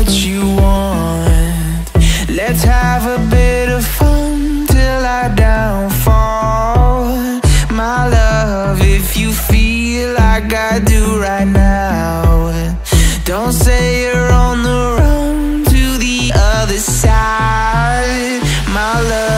what you want. Let's have a bit of fun till I downfall. My love, if you feel like I do right now, don't say you're on the run to the other side, my love.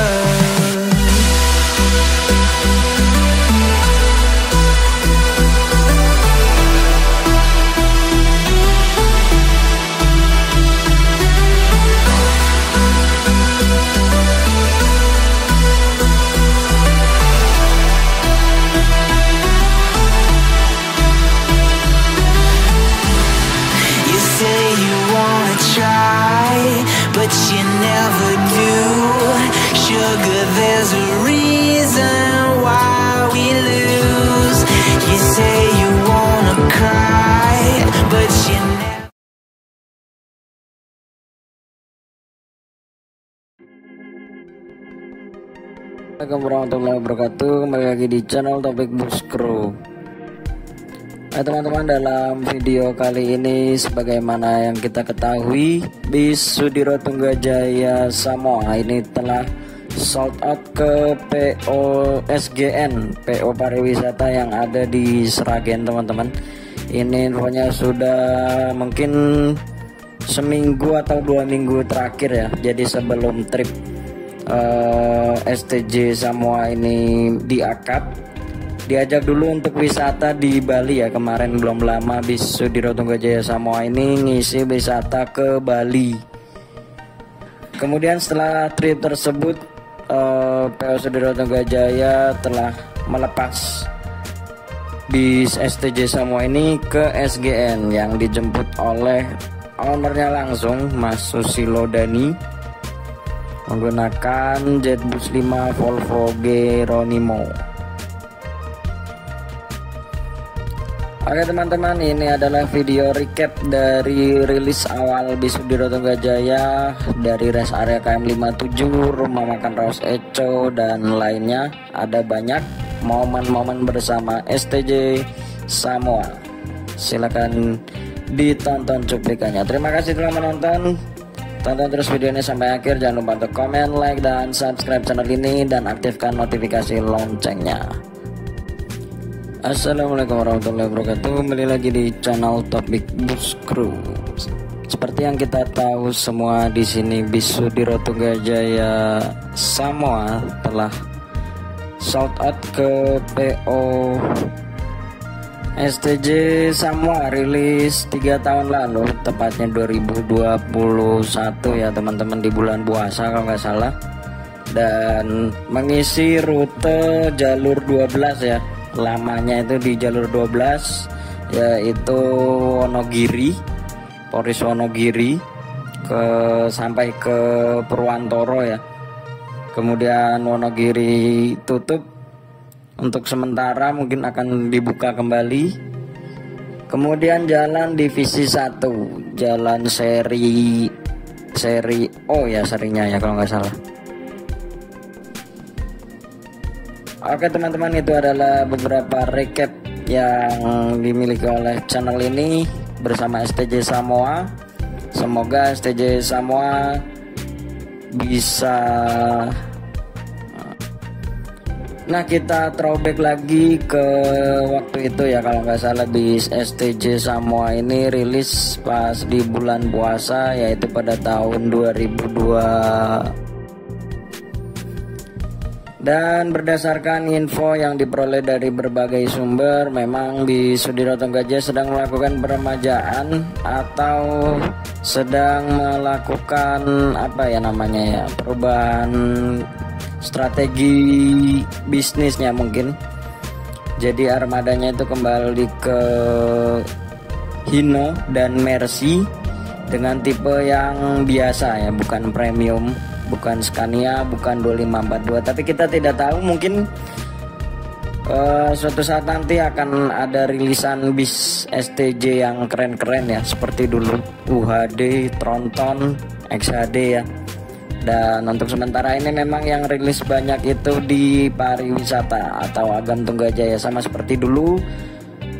But you never do. Sugar, there's a reason why we lose. You say you wanna cry, but you never. Assalamualaikum warahmatullahi wabarakatuh. Kembali lagi di channel Topik Buskro. Teman-teman, dalam video kali ini sebagaimana yang kita ketahui, bis Sudiro Tunggajaya Samoa ini telah sold out ke PO SGN, PO pariwisata yang ada di Sragen, teman-teman. Ini infonya sudah mungkin seminggu atau 2 minggu terakhir ya. Jadi sebelum trip STJ Samoa ini diakad, diajak dulu untuk wisata di Bali ya. Kemarin belum lama bis Sudiro Tunggajaya Samoa ini ngisi wisata ke Bali. Kemudian setelah trip tersebut PO Sudiro Tunggajaya telah melepas bis STJ Samoa ini ke SGN yang dijemput oleh ownernya langsung, Mas Susilo Dani, menggunakan Jetbus 5 Volvo Geronimo. Oke teman-teman, ini adalah video recap dari rilis awal bis Sudiro Tunggajaya dari rest area KM 57, rumah makan Raus Eco, dan lainnya. Ada banyak momen-momen bersama STJ Samoa. Silakan ditonton cuplikannya. Terima kasih telah menonton. Tonton terus video ini sampai akhir. Jangan lupa untuk komen, like, dan subscribe channel ini, dan aktifkan notifikasi loncengnya. Assalamualaikum warahmatullahi wabarakatuh. Kembali lagi di channel Topik Buskro. Seperti yang kita tahu semua di sini, bis Sudiro Tunggajaya Samoa telah sold out ke PO STJ Samoa, rilis 3 tahun lalu, tepatnya 2021 ya teman-teman, di bulan puasa kalau nggak salah, dan mengisi rute jalur 12 ya. Lamanya itu di jalur 12, yaitu Wonogiri, Poris Wonogiri, sampai ke Purwantoro ya. Kemudian Wonogiri tutup untuk sementara, mungkin akan dibuka kembali. Kemudian jalan divisi 1, jalan seri O ya, serinya ya kalau nggak salah. Oke teman-teman, itu adalah beberapa recap yang dimiliki oleh channel ini bersama STJ Samoa. Semoga STJ Samoa bisa. Nah, kita throwback lagi ke waktu itu ya, kalau nggak salah bis STJ Samoa ini rilis pas di bulan puasa, yaitu pada tahun 2002. Dan berdasarkan info yang diperoleh dari berbagai sumber, memang bis Sudiro Tunggajaya sedang melakukan peremajaan atau sedang melakukan perubahan strategi bisnisnya mungkin. Jadi armadanya itu kembali ke Hino dan Mercy dengan tipe yang biasa ya, bukan premium, bukan Scania, bukan 2542. Tapi kita tidak tahu, mungkin suatu saat nanti akan ada rilisan bis STJ yang keren-keren ya, seperti dulu UHD, Tronton, XHD ya. Dan untuk sementara ini memang yang rilis banyak itu di pariwisata atau Agam Tunggajaya, sama seperti dulu.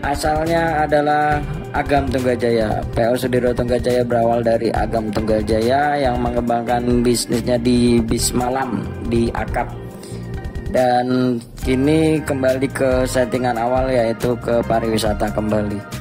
Asalnya adalah Agam Tunggajaya. PO Sudiryo Tunggajaya berawal dari Agam Tunggajaya yang mengembangkan bisnisnya di bis malam di akap, dan kini kembali ke settingan awal, yaitu ke pariwisata kembali.